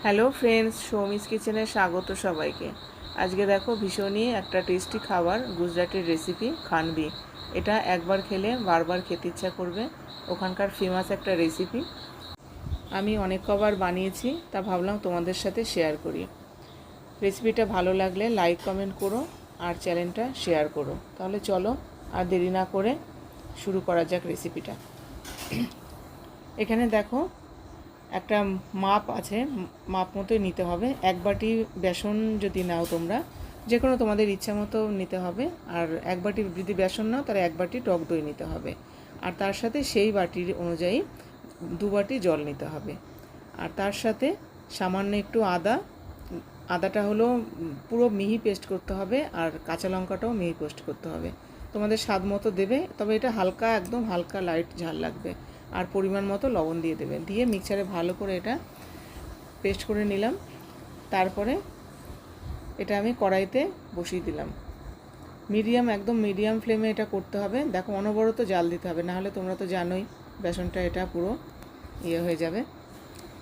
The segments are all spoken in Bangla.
হ্যালো ফ্রেন্ডস, সৌমিস কিচেনে স্বাগত সবাইকে। আজকে দেখো ভীষণই একটা টেস্টি খাবার, গুজরাটের রেসিপি খানবি। এটা একবার খেলে বারবার খেতে ইচ্ছা করবে। ওখানকার ফেমাস একটা রেসিপি, আমি অনেক কবার বানিয়েছি, তা ভাবলাম তোমাদের সাথে শেয়ার করি। রেসিপিটা ভালো লাগলে লাইক কমেন্ট করো আর চ্যানেলটা শেয়ার করো। তাহলে চলো আর দেরি না করে শুরু করা যাক রেসিপিটা। এখানে দেখো একটা মাপ আছে, মাপ মতোই নিতে হবে। এক বাটি বেসন যদি নাও তোমরা, যে কোনো তোমাদের ইচ্ছা মতো নিতে হবে। আর এক বাটি যদি বেসন নাও তাহলে এক বাটি টক দই নিতে হবে। আর তার সাথে সেই বাটির অনুযায়ী 2 বাটি জল নিতে হবে। আর তার সাথে সামান্য একটু আদাটা হলো পুরো মিহি পেস্ট করতে হবে, আর কাঁচা লঙ্কাটাও মিহি পেস্ট করতে হবে। তোমাদের স্বাদ মতো দেবে, তবে এটা হালকা, একদম হালকা লাইট ঝাল লাগবে। আর পরিমাণ মতো লবণ দিয়ে দেবে, দিয়ে মিক্সারে ভালো করে এটা পেস্ট করে নিলাম। তারপরে এটা আমি কড়াইতে বসিয়ে দিলাম। একদম মিডিয়াম ফ্লেমে এটা করতে হবে। দেখো অনবরত জাল দিতে হবে, নাহলে তোমরা তো জানোই বেসনটা এটা পুরো হয়ে যাবে।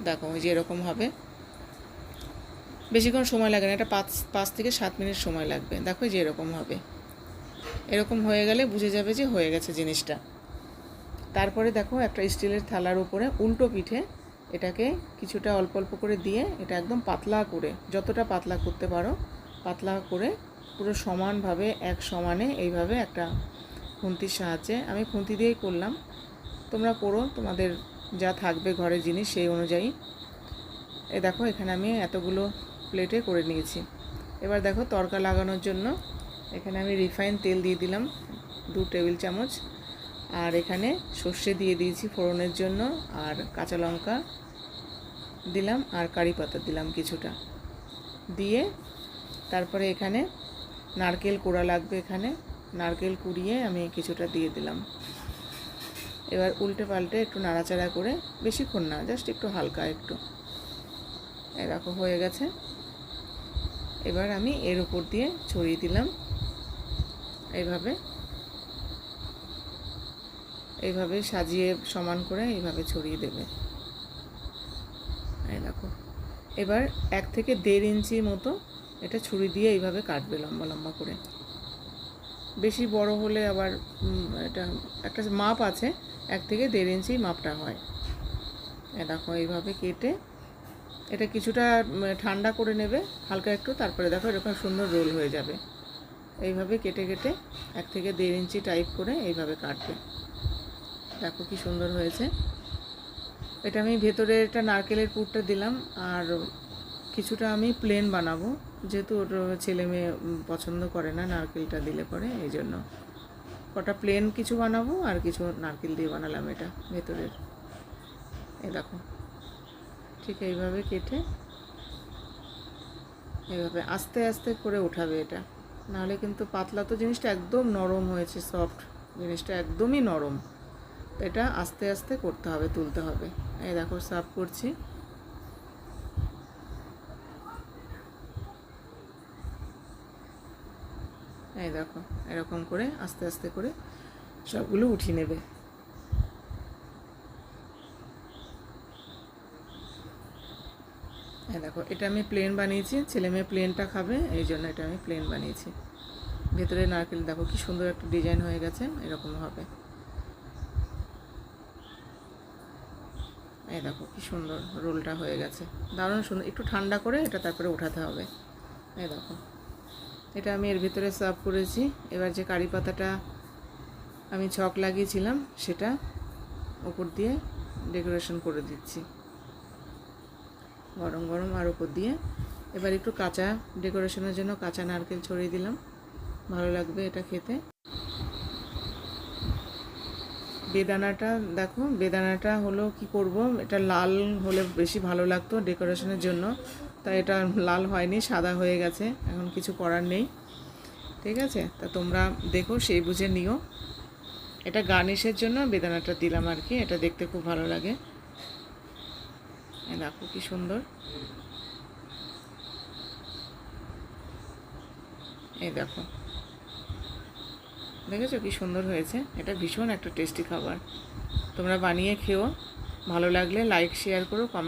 দেখো ওই যে এরকম হবে, বেশিক্ষণ সময় লাগে না, এটা 5 থেকে 7 মিনিট সময় লাগবে। দেখো যে এরকম হবে, এরকম হয়ে গেলে বুঝে যাবে যে হয়ে গেছে জিনিসটা। তারপরে দেখো একটা স্টিলের থালার উপরে উল্টো পিঠে এটাকে কিছুটা অল্প অল্প করে দিয়ে এটা একদম পাতলা করে, যতটা পাতলা করতে পারো পাতলা করে পুরো সমানভাবে এক সমানে এইভাবে একটা খুন্তির সাহায্যে, আমি খুন্তি দিয়েই করলাম, তোমরা করো তোমাদের যা থাকবে ঘরে জিনিস সেই অনুযায়ী। দেখো এখানে আমি এতগুলো প্লেটে করে নিয়েছি। এবার দেখো তড়কা লাগানোর জন্য এখানে আমি রিফাইন তেল দিয়ে দিলাম 2 টেবিল চামচ। আর এখানে সর্ষে দিয়ে দিয়েছি ফোড়নের জন্য, আর কাঁচা লঙ্কা দিলাম, আর কারি পাতা দিলাম কিছুটা দিয়ে। তারপরে এখানে নারকেল কোড়া লাগবে, এখানে নারকেল কুড়িয়ে আমি কিছুটা দিয়ে দিলাম। এবার উল্টে পাল্টে একটু নাড়াচাড়া করে, বেশিক্ষণ না, জাস্ট একটু হালকা একটু, এরকম হয়ে গেছে। এবার আমি এর উপর দিয়ে ছড়িয়ে দিলাম এইভাবে সাজিয়ে সমান করে এইভাবে ছড়িয়ে দেবে। এই দেখো, এবার 1 থেকে 1.5 ইঞ্চি মতো এটা ছুরি দিয়ে এইভাবে কাটবে লম্বা লম্বা করে। বেশি বড় হলে আবার এটা একটা মাপ আছে, 1 থেকে 1.5 ইঞ্চি মাপটা হয়। দেখো এইভাবে কেটে এটা কিছুটা ঠান্ডা করে নেবে হালকা একটু, তারপরে দেখো এরকম সুন্দর রোল হয়ে যাবে। এইভাবে কেটে কেটে 1 থেকে 1.5 ইঞ্চি টাইপ করে এইভাবে কাটবে। দেখো কি সুন্দর হয়েছে। এটা আমি ভেতরে একটা নারকেলের পুরটা দিলাম, আর কিছুটা আমি প্লেন বানাবো, যেহেতু ওর ছেলে মেয়ে পছন্দ করে না নারকেলটা দিলে পরে, এই জন্য কটা প্লেন কিছু বানাবো আর কিছু নারকেল দিয়ে বানালাম এটা ভেতরের। এই দেখো ঠিক এইভাবে কেটে এইভাবে আস্তে আস্তে করে উঠাবে এটা, নাহলে কিন্তু পাতলা তো জিনিসটা একদম নরম হয়েছে, সফট জিনিসটা একদমই নরম, এটা আস্তে আস্তে করতে হবে, তুলতে হবে। এই দেখো সার্ভ করছি। এই দেখো এরকম করে আস্তে আস্তে করে সবগুলো উঠিয়ে নেবে। এই দেখো এটা আমি প্লেন বানিয়েছি, ছেলে মেয়ে প্লেনটা খাবে, এই জন্য এটা আমি প্লেন বানিয়েছি। ভেতরে নারকেল দেখো কি সুন্দর একটা ডিজাইন হয়ে গেছে, এরকম হবে। এই দেখো কি সুন্দর রোলটা হয়ে গেছে, দারুণ সুন্দর। একটু ঠান্ডা করে এটা তারপরে উঠাতে হবে। এই দেখো এটা আমি এর ভিতরে সার্ভ করেছি। এবার যে কারি পাতাটা আমি ছক লাগিয়েছিলাম সেটা উপর দিয়ে ডেকোরেশন করে দিচ্ছি, গরম গরম আর উপর দিয়ে। এবার একটু কাঁচা ডেকোরেশনের জন্য কাঁচা নারকেল ছড়িয়ে দিলাম, ভালো লাগবে এটা খেতে। বেদানাটা দেখো, বেদানাটা হলো কি করব, এটা লাল হলে বেশি ভালো লাগতো ডেকোরেশনের জন্য, তাই এটা লাল হয়নি, সাদা হয়ে গেছে, এখন কিছু করার নেই। ঠিক আছে, তা তোমরা দেখো সেই বুঝে নিও। এটা গার্নিশের জন্য বেদানাটা দিলাম আর কি, এটা দেখতে খুব ভালো লাগে। দেখো কি সুন্দর, এই দেখো দেখেছো কি সুন্দর হয়েছে। এটা ভীষণ একটা টেস্টি খাবার, তোমরা বানিয়ে খেও। ভালো লাগলে লাইক শেয়ার করো, কমেন্ট